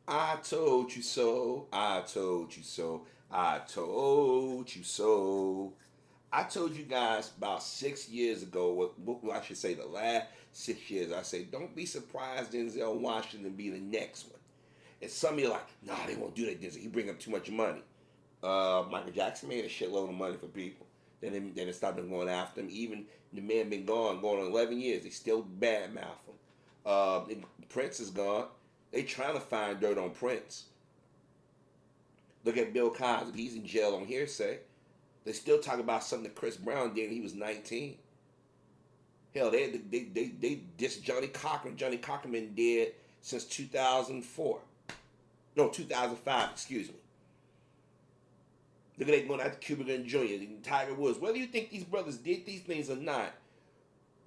I told you so. I told you so. I told you so. I told you guys about 6 years ago, what I should say, the last 6 years, I say, don't be surprised Denzel Washington be the next one. And some of you are like, nah, they won't do that, Denzel. He bring up too much money. Michael Jackson made a shitload of money for people. Then it stopped them going after him. Even the man been gone, going on 11 years. They still badmouth him. Prince is gone. They trying to find dirt on Prince. Look at Bill Cosby. He's in jail on hearsay. They still talk about something that Chris Brown did when he was 19. Hell, they dissed Johnny Cochran. Johnny Cochran been dead since 2004. No, 2005, excuse me. Look at they going after Cuba Gooding Jr. and Tiger Woods. Whether you think these brothers did these things or not,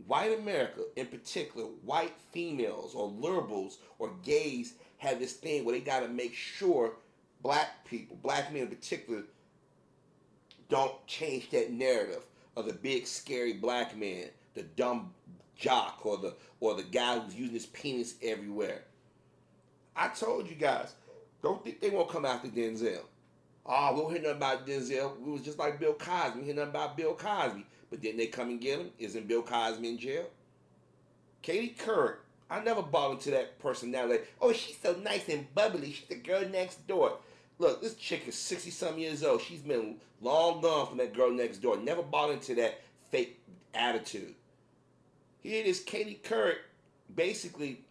white America, in particular, white females or liberals or gays have this thing where they got to make sure black people, black men in particular, don't change that narrative of the big scary black man, the dumb jock, or the guy who's using his penis everywhere. I told you guys, don't think they won't come after Denzel. Oh, we don't hear nothing about Denzel. We was just like Bill Cosby. We hear nothing about Bill Cosby. But didn't they come and get him? Isn't Bill Cosby in jail? Katie Couric. I never bought into that personality. Oh, she's so nice and bubbly. She's the girl next door. Look, this chick is 60-some years old. She's been long gone from that girl next door. Never bought into that fake attitude. Here it is, Katie Couric basically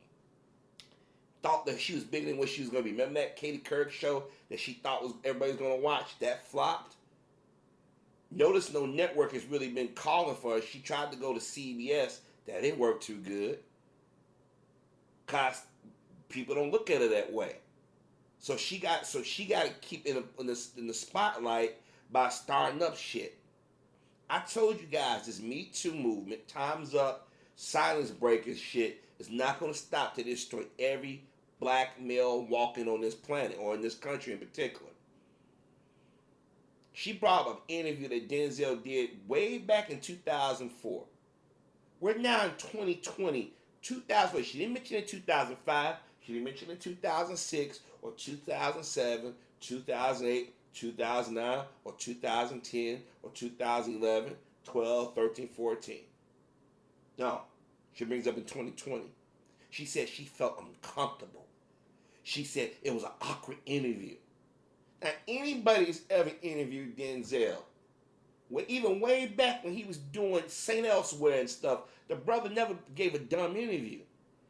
thought that she was bigger than what she was going to be. Remember that Katie Couric show that she thought was everybody's going to watch? That flopped. Notice no network has really been calling for her. She tried to go to CBS. That didn't work too good. Cause people don't look at her that way. So she got to keep in the spotlight by starting up shit. I told you guys this Me Too movement, time's up, silence breakers shit is not going to stop to destroy every black male walking on this planet or in this country in particular. She brought up an interview that Denzel did way back in 2004. We're now in 2020. 2000. She didn't mention it in 2005. She didn't mention it in 2006 or 2007, 2008, 2009, or 2010, or 2011, 12, 13, 14. No. She brings up in 2020. She said she felt uncomfortable. She said it was an awkward interview. Now, anybody who's ever interviewed Denzel, even way back when he was doing St. Elsewhere and stuff, the brother never gave a dumb interview.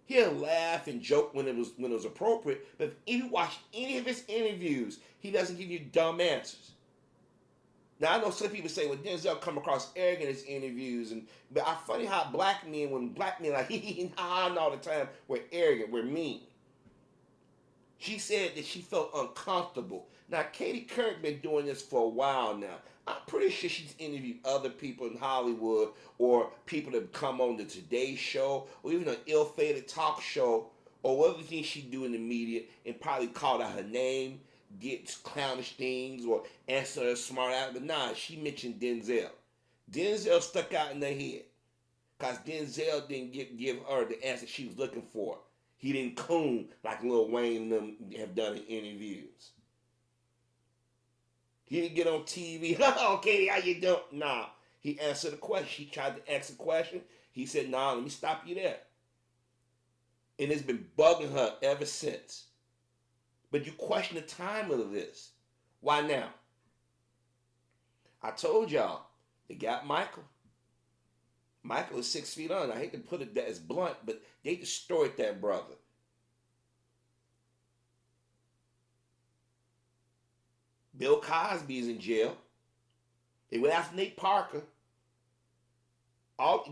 He'll laugh and joke when it was appropriate, but if you watch any of his interviews, he doesn't give you dumb answers. Now I know some people say, well, Denzel come across arrogant in his interviews, but I funny how when black men like he all the time, we're arrogant, we're mean. She said that she felt uncomfortable. Now, Katie Couric been doing this for a while now. I'm pretty sure she's interviewed other people in Hollywood or people that come on the Today Show or even an ill-fated talk show or whatever thing she do in the media and probably called out her name, get clownish things or answer her smart out. But nah, she mentioned Denzel. Denzel stuck out in their head because Denzel didn't give her the answer she was looking for. He didn't coon like Lil Wayne and them have done in interviews. He didn't get on TV. Okay, how you doing? Nah. He answered the question. She tried to ask a question. He said, nah, let me stop you there. And it's been bugging her ever since. But you question the timing of this. Why now? I told y'all, they got Michael. Michael is 6 feet under. I hate to put it that as blunt, but they destroyed that brother. Bill Cosby is in jail. They went after Nate Parker.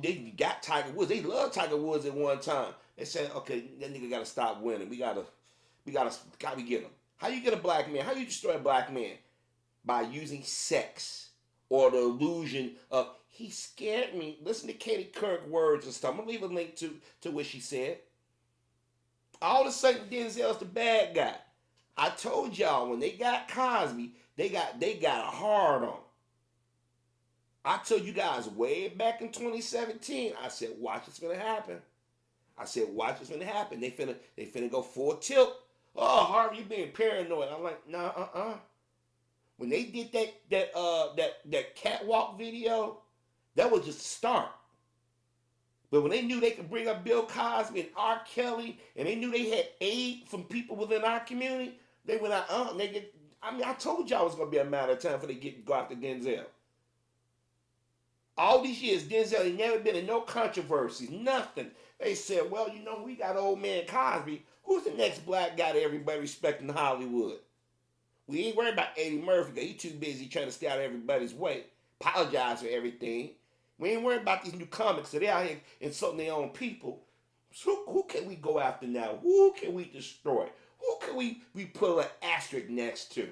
They got Tiger Woods. They loved Tiger Woods at one time. They said, okay, that nigga gotta stop winning. We gotta get him. How you get a black man? How you destroy a black man? By using sex or the illusion of he scared me. Listen to Katie Couric words and stuff. I'm gonna leave a link to what she said. All of a sudden, Denzel's the bad guy. I told y'all when they got Cosby, they got a hard on. I told you guys way back in 2017. I said, watch what's gonna happen. I said, watch what's gonna happen. They finna go full tilt Oh, Harvey, you being paranoid. I'm like, nah, When they did that catwalk video, that was just a start. But when they knew they could bring up Bill Cosby and R. Kelly, and they knew they had aid from people within our community, they went out, I told y'all it was gonna be a matter of time for they go after Denzel. All these years, Denzel ain't never been in no controversies, nothing. They said, well, we got old man Cosby. Who's the next black guy that everybody respects in Hollywood? We ain't worried about Eddie Murphy because he's too busy trying to stay out of everybody's way. Apologize for everything. We ain't worried about these new comics that they out here insulting their own people. So who can we go after now? Who can we destroy? Who can we put an asterisk next to?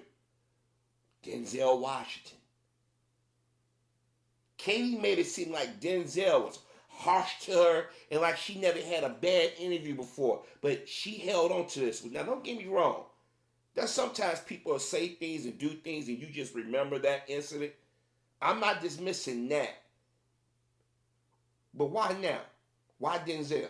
Denzel Washington. Katie made it seem like Denzel was harsh to her and like she never had a bad interview before. But she held on to this. Now, don't get me wrong. There's sometimes people say things and do things and you just remember that incident. I'm not dismissing that. But why now? Why Denzel?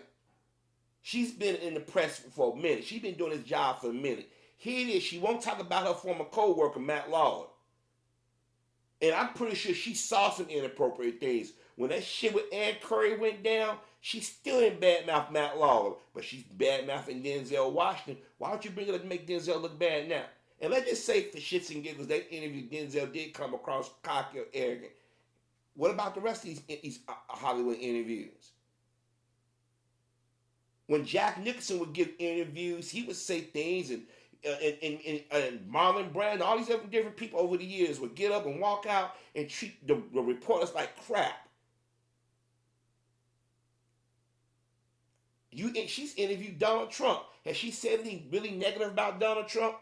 She's been in the press for a minute. She's been doing this job for a minute. Here it is. She won't talk about her former co-worker, Matt Lawler. And I'm pretty sure she saw some inappropriate things. When that shit with Ann Curry went down, she's still in badmouth Matt Lawler. But she's badmouthing Denzel Washington. Why don't you bring it up to make Denzel look bad now? And let's just say for shits and giggles, that interview Denzel did come across cocky or arrogant. What about the rest of these Hollywood interviews? When Jack Nicholson would give interviews, he would say things, and Marlon Brando, all these other different people over the years would get up and walk out and treat the reporters like crap. She's interviewed Donald Trump. Has she said anything really negative about Donald Trump?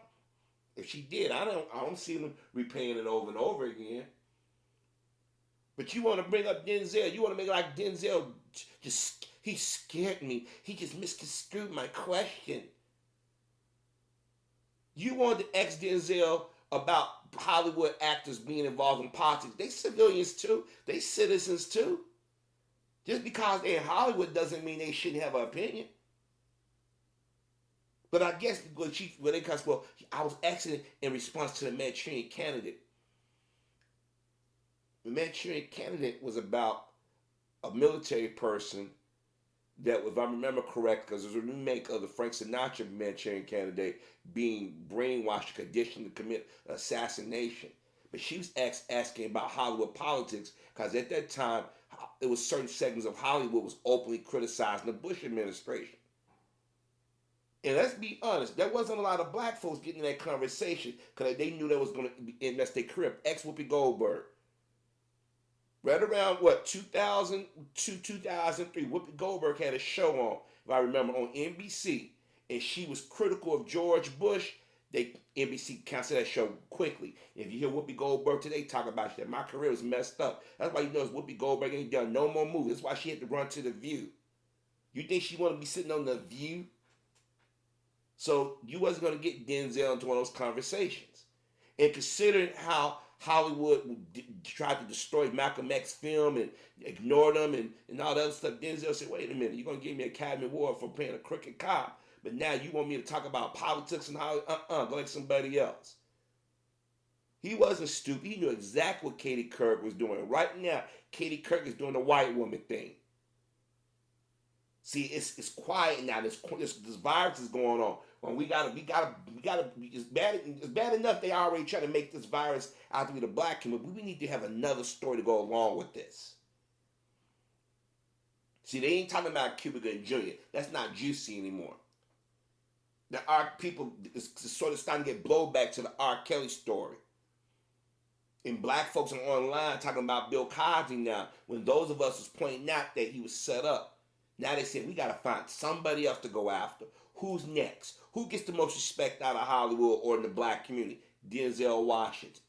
If she did, I don't see them repaying it over and over again. But you want to bring up Denzel. You want to make it like Denzel he scared me. He just misconstrued my question. You wanted to ask Denzel about Hollywood actors being involved in politics. They civilians too. They citizens too. Just because they're in Hollywood doesn't mean they shouldn't have an opinion. But I guess I was asking in response to the Manchurian Candidate. The Manchurian Candidate was about a military person that, if I remember correct, because there's a remake of the Frank Sinatra Manchurian Candidate being brainwashed, conditioned to commit assassination. But she was asking about Hollywood politics because at that time, there was certain segments of Hollywood was openly criticizing the Bush administration. And let's be honest, there wasn't a lot of black folks getting in that conversation because they knew that was going to invest their career. Whoopi Goldberg. Right around 2002, 2003, Whoopi Goldberg had a show on, if I remember, on NBC, and she was critical of George Bush. NBC canceled that show quickly. If you hear Whoopi Goldberg today talk about that, my career was messed up. That's why you notice Whoopi Goldberg ain't done no more movies. That's why she had to run to The View. You think she want to be sitting on The View? So you wasn't going to get Denzel into one of those conversations. And considering how Hollywood tried to destroy Malcolm X film and ignore them and all that other stuff, Denzel said, wait a minute, you're going to give me an Academy Award for playing a crooked cop, but now you want me to talk about politics and how, go like somebody else. He wasn't stupid. He knew exactly what Katie Couric was doing. Right now, Katie Couric is doing the white woman thing. See, it's quiet now. This virus is going on. Well, we gotta. It's bad enough they already trying to make this virus out to be the black community. We need to have another story to go along with this. See, they ain't talking about Cuba Gooding Jr. That's not juicy anymore. The people is sort of starting to get blowback to the R. Kelly story. And black folks are online talking about Bill Cosby now, when those of us was pointing out that he was set up. Now they say we got to find somebody else to go after. Who's next? Who gets the most respect out of Hollywood or in the black community? Denzel Washington.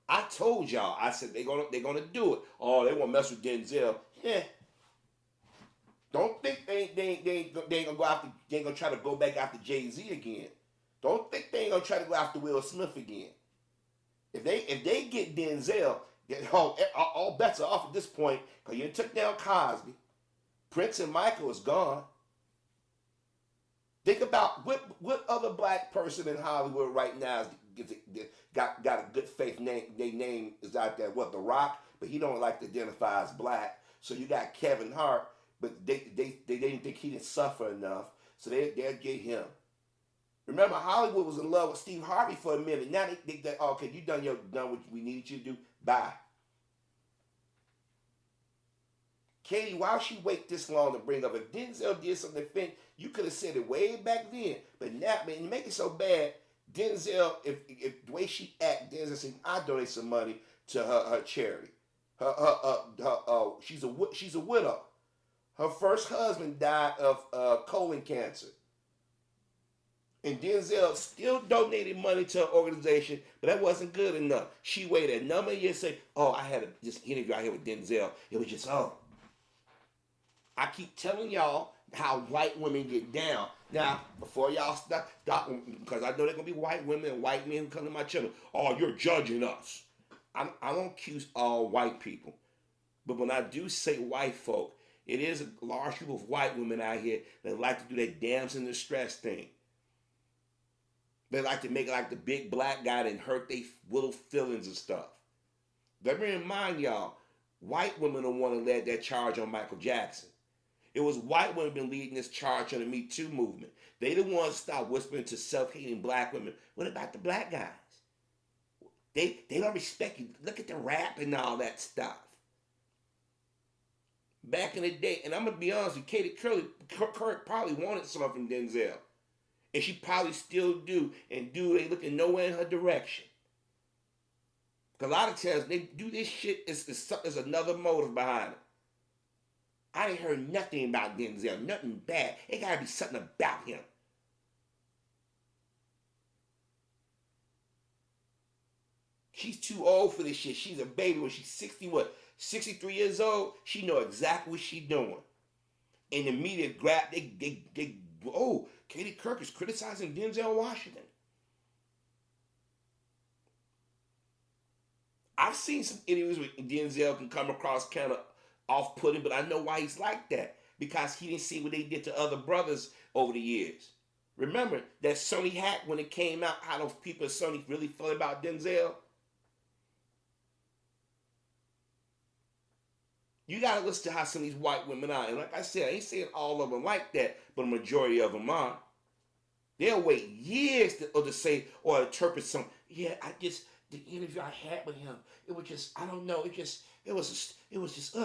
I told y'all. I said they're gonna do it. Oh, they want to mess with Denzel. Yeah. Don't think they ain't gonna go after. They ain't gonna try to go back after Jay-Z again. Don't think they ain't gonna try to go after Will Smith again. If they get Denzel, all bets are off at this point because you took down Cosby. Prince and Michael is gone. Think about what other black person in Hollywood right now got a good faith name. Their name is out there. What, The Rock? But he don't like to identify as black. So you got Kevin Hart, but they didn't think he didn't suffer enough, so they'll get him. Remember, Hollywood was in love with Steve Harvey for a minute. Now they okay, you done what we needed you to do. Bye. Katie, why would she wait this long to bring up? If Denzel did something to Finn, you could have said it way back then. But now, man, you make it so bad. Denzel, if the way she act, Denzel said, I donate some money to her charity. She's a widow. Her first husband died of colon cancer. And Denzel still donated money to an organization, but that wasn't good enough. She waited a number of years to say, oh, I had this interview out here with Denzel. It was just, oh. I keep telling y'all how white women get down. Now, before y'all stop, because I know there are going to be white women and white men who come to my channel. Oh, you're judging us. I don't accuse all white people. But when I do say white folk, it is a large group of white women out here that like to do that dance in distress thing. They like to make it like the big black guy and hurt their little feelings and stuff. Let me remind y'all, white women don't want to lead that charge on Michael Jackson. It was white women been leading this charge on the Me Too movement. They the ones stop whispering to self-hating black women. What about the black guys? They don't respect you. Look at the rap and all that stuff. Back in the day, and I'm going to be honest with you, Katie Couric probably wanted something from Denzel. And she probably still do. And they looking nowhere in her direction. Because a lot of times they do this shit, there's another motive behind it. I ain't heard nothing about Denzel, nothing bad. It got to be something about him. She's too old for this shit. She's a baby when she's 63 years old. She know exactly what she's doing. And the media Katie Couric is criticizing Denzel Washington. I've seen some interviews where Denzel can come across kind of off-putting, but I know why he's like that. Because he didn't see what they did to other brothers over the years. Remember that Sony hack when it came out, how those people at Sony really felt about Denzel? You got to listen to how some of these white women are. And like I said, I ain't saying all of them like that, but a majority of them are. They'll wait years to say or interpret something. Yeah, the interview I had with him, it was just, I don't know, it was just.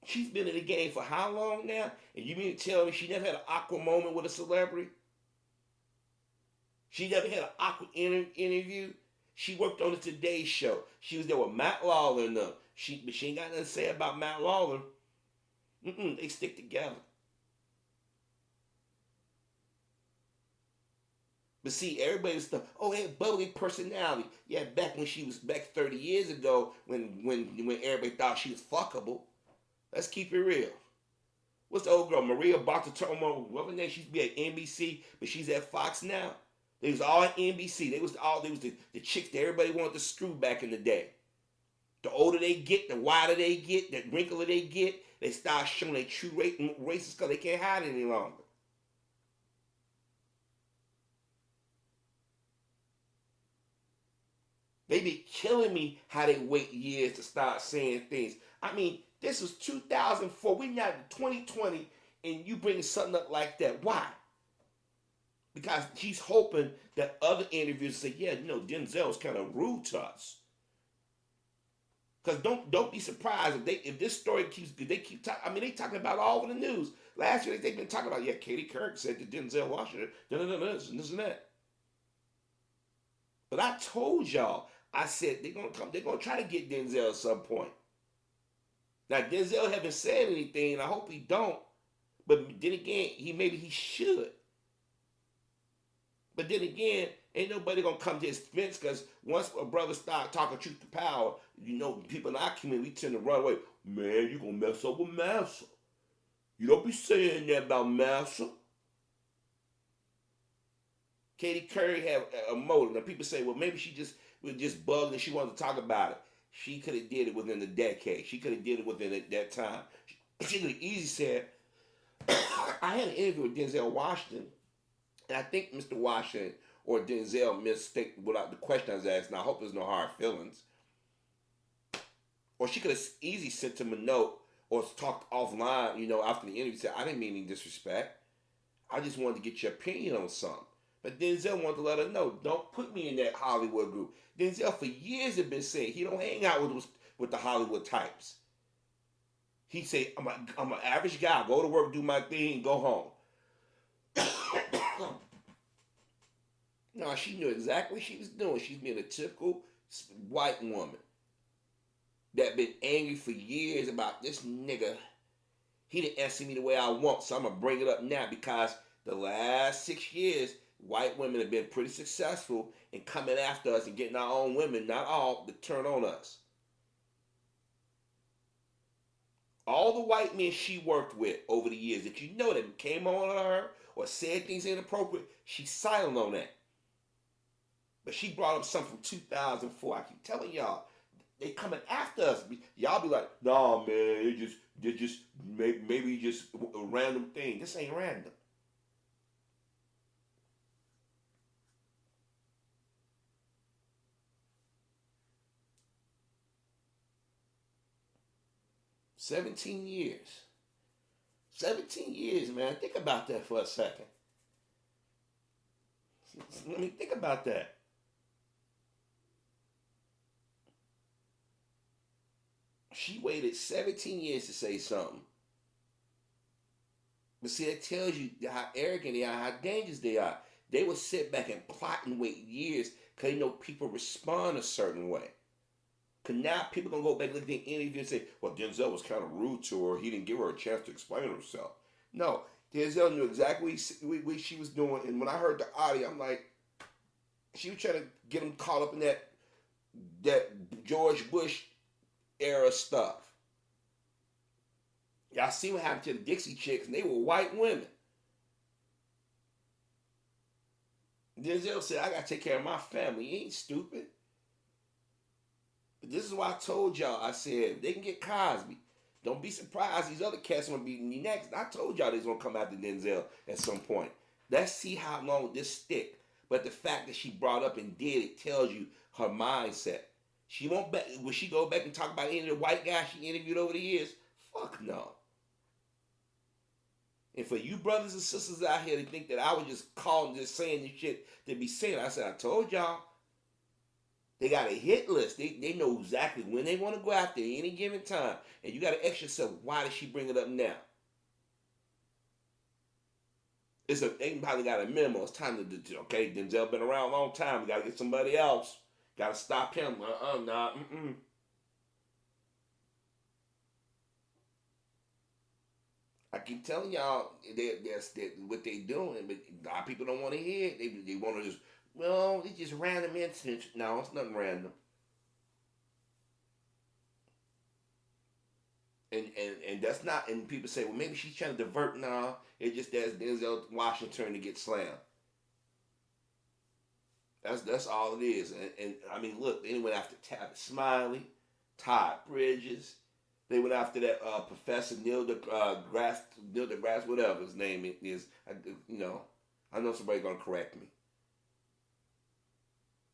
She's been in the game for how long now? And you mean to tell me she never had an awkward moment with a celebrity? She never had an awkward interview? She worked on the Today Show. She was there with Matt Lawler and them. But she ain't got nothing to say about Matt Lawler. They stick together. But see, everybody was stuff. Oh, they had bubbly personality. Yeah, back 30 years ago when everybody thought she was fuckable. Let's keep it real. What's the old girl, Maria Bartiromo? What her name? She used to be at NBC, but she's at Fox now. They was all at NBC. They was the chicks that everybody wanted to screw back in the day. The older they get, the wider they get, the wrinkler they get, they start showing their true races because they can't hide it any longer. They be killing me how they wait years to start saying things. I mean, this was 2004. We now in 2020, and you bring something up like that. Why? Because she's hoping that other interviews say, yeah, Denzel's kind of rude to us. Because don't be surprised if this story they keep talking. I mean, they talking about all over the news. Last year they've been talking about, yeah, Katie Couric said to Denzel Washington, this and that. But I told y'all, I said they're gonna try to get Denzel at some point. Now Denzel haven't said anything, and I hope he don't. But then again, maybe he should. But then again, ain't nobody gonna come to his defense because once a brother start talking truth to power, people in our community, we tend to run away. Man, you gonna mess up with Massa. You don't be saying that about Massa. Katie Couric had a motive. Now people say, well, maybe she was just bugged and she wanted to talk about it. She could have did it within the decade. She could have did it within that time. She could have easily said, I had an interview with Denzel Washington, and I think Mr. Washington or Denzel mistake without the question I was asked. And I hope there's no hard feelings. Or she could have easily sent him a note or talked offline, after the interview. Said, I didn't mean any disrespect. I just wanted to get your opinion on something. But Denzel wanted to let her know, don't put me in that Hollywood group. Denzel for years had been saying he don't hang out with the Hollywood types. He say, I'm an average guy. Go to work, do my thing, and go home. No, she knew exactly what she was doing. She's being a typical white woman that been angry for years about this nigga. He didn't answer me the way I want, so I'm gonna bring it up now because the last 6 years, white women have been pretty successful in coming after us and getting our own women, not all, to turn on us. All the white men she worked with over the years that that came on her or said things inappropriate, she's silent on that. But she brought up something from 2004. I keep telling y'all, they coming after us. Y'all be like, nah, man, they just maybe just a random thing. This ain't random. $17 years. 17 years, man. Think about that for a second. Let me think about that. She waited 17 years to say something. But see, that tells you how arrogant they are, how dangerous they are. They will sit back and plot and wait years because they know people respond a certain way. Because now people going to go back and look at the interview and say, well, Denzel was kind of rude to her. He didn't give her a chance to explain herself. No, Denzel knew exactly what she was doing. And when I heard the audio, I'm like, she was trying to get him caught up in that George Bush era stuff. Y'all see what happened to the Dixie Chicks, and they were white women. Denzel said, I gotta take care of my family. He ain't stupid. But this is why I told y'all, I said, they can get Cosby. Don't be surprised these other cats gonna be next. I told y'all they's gonna come after Denzel at some point. Let's see how long this stick. But the fact that she brought up and did it tells you her mindset. She won't back. Will she go back and talk about any of the white guys she interviewed over the years? Fuck no. And for you brothers and sisters out here to think that I was just calling, just saying this shit to be saying, I said, I told y'all, they got a hit list. They know exactly when they want to go after any given time. And you got to ask yourself, why did she bring it up now? They probably got a memo. It's time to, okay, Denzel been around a long time. We got to get somebody else. Got to stop him. Nah, I keep telling y'all that's what they doing, but a lot of people don't want to hear it. They want to just, well, it's just random incidents. No, it's nothing random. And that's not. And people say, well, maybe she's trying to divert. No, it just that's Denzel Washington to get slammed. That's all it is. And I mean, look, they went after Tavis Smiley, Todd Bridges. They went after that Professor Neil deGrasse, whatever his name is. You know, I know somebody's gonna correct me.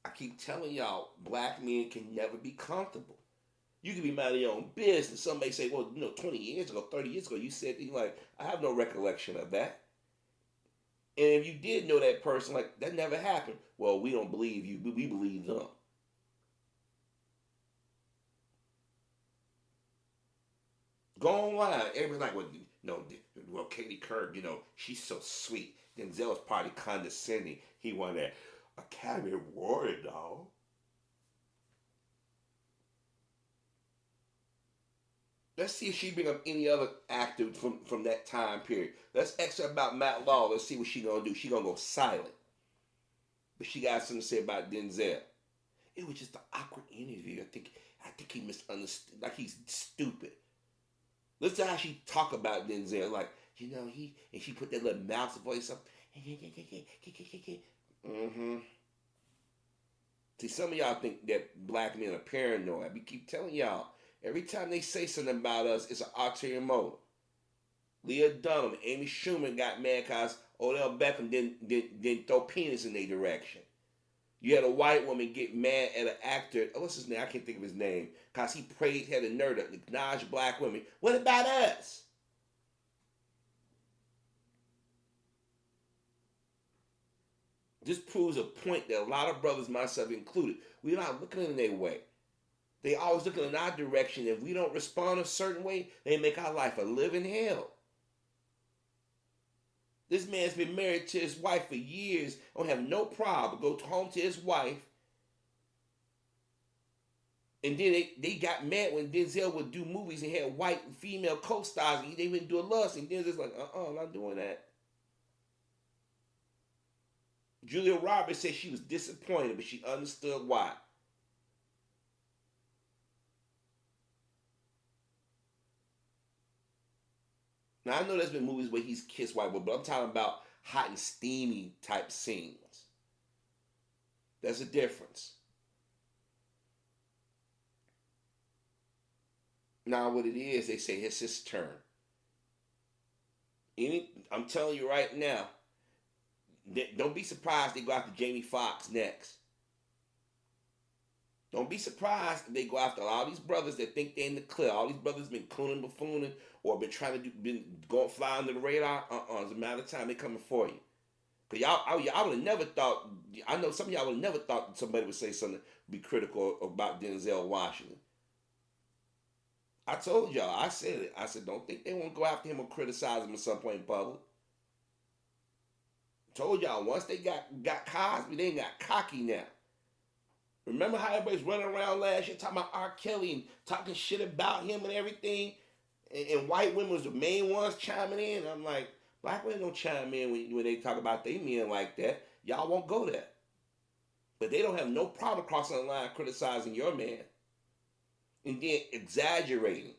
I keep telling y'all, black men can never be comfortable. You can be minding your own business. Somebody say, well, 20 years ago, 30 years ago, you said, like, I have no recollection of that. And if you did know that person, like, that never happened. Well, we don't believe you. We believe them. Go online. Everybody's like, well, Katie Kirk, she's so sweet. Denzel's probably condescending. He won that Academy Award, dog. Let's see if she bring up any other actor from that time period. Let's ask her about Matt Law. Let's see what she gonna do. She gonna go silent. But she got something to say about Denzel. It was just an awkward interview. I think he misunderstood. Like he's stupid. Listen to how she talk about Denzel. Like, and she put that little mouse voice up. Mm-hmm. See, some of y'all think that black men are paranoid. We keep telling y'all, every time they say something about us, it's an ulterior motive. Leah Dunham, Amy Schumer got mad because Odell Beckham didn't throw penis in their direction. You had a white woman get mad at an actor. Oh, what's his name? I can't think of his name. Because he had a nerve to acknowledge black women. What about us? This proves a point that a lot of brothers, myself included, we're not looking in their way. They always looking in our direction. If we don't respond a certain way, they make our life a living hell. This man's been married to his wife for years, don't have no problem. Go home to his wife. And then they got mad when Denzel would do movies and had white and female co-stars and they wouldn't do a love scene. Denzel's like, I'm not doing that. Julia Roberts said she was disappointed, but she understood why. Now I know there's been movies where he's kissed white women, but I'm talking about hot and steamy type scenes. There's a difference. Now what it is, they say it's his turn. I'm telling you right now, don't be surprised they go after Jamie Foxx next. Don't be surprised if they go after all these brothers that think they're in the clear. All these brothers been cooning, buffooning, or been trying to been going fly under the radar. It's a matter of time they coming for you. Cause y'all would have never thought. I know some of y'all would have never thought that somebody would say something be critical about Denzel Washington. I told y'all. I said it. I said don't think they want to go after him or criticize him at some point in public. Told y'all once they got Cosby, they ain't got cocky now. Remember how everybody's running around last year talking about R. Kelly and talking shit about him and everything? And white women was the main ones chiming in. I'm like, black women don't chime in when they talk about they men like that. Y'all won't go there. But they don't have no problem crossing the line criticizing your man. And then exaggerating.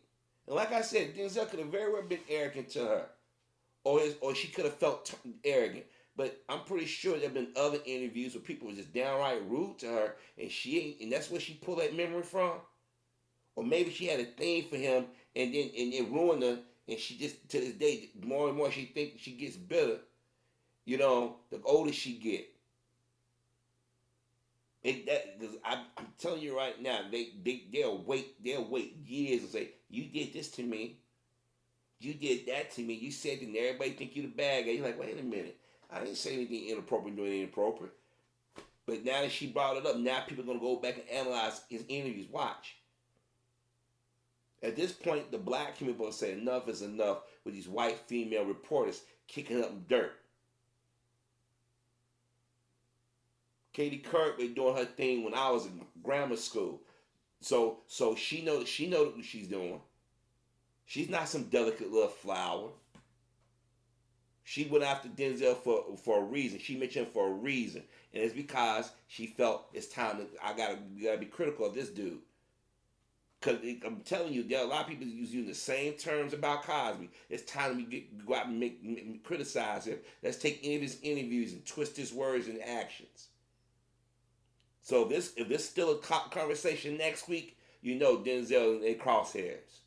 And like I said, Denzel could have very well been arrogant to her. Or she could have felt arrogant. But I'm pretty sure there have been other interviews where people were just downright rude to her, and that's where she pulled that memory from. Or maybe she had a thing for him, and it ruined her, and she just to this day more and more she thinks she gets bitter. You know, the older she get. Because I'm telling you right now, they'll wait years and say, you did this to me, you did that to me, you said that, and everybody think you the bad guy. You're like, wait a minute. I didn't say anything inappropriate, doing anything inappropriate. But now that she brought it up, now people are going to go back and analyze his interviews. Watch. At this point, the black community will say enough is enough with these white female reporters kicking up in dirt. Katie Couric was doing her thing when I was in grammar school. So she knows what she's doing. She's not some delicate little flower. She went after Denzel for a reason. She mentioned him for a reason. And it's because she felt it's time that I gotta be critical of this dude. Because I'm telling you, there are a lot of people using the same terms about Cosby. It's time to go out and criticize him. Let's take any of his interviews and twist his words and actions. So if this still a conversation next week, you know Denzel in their crosshairs.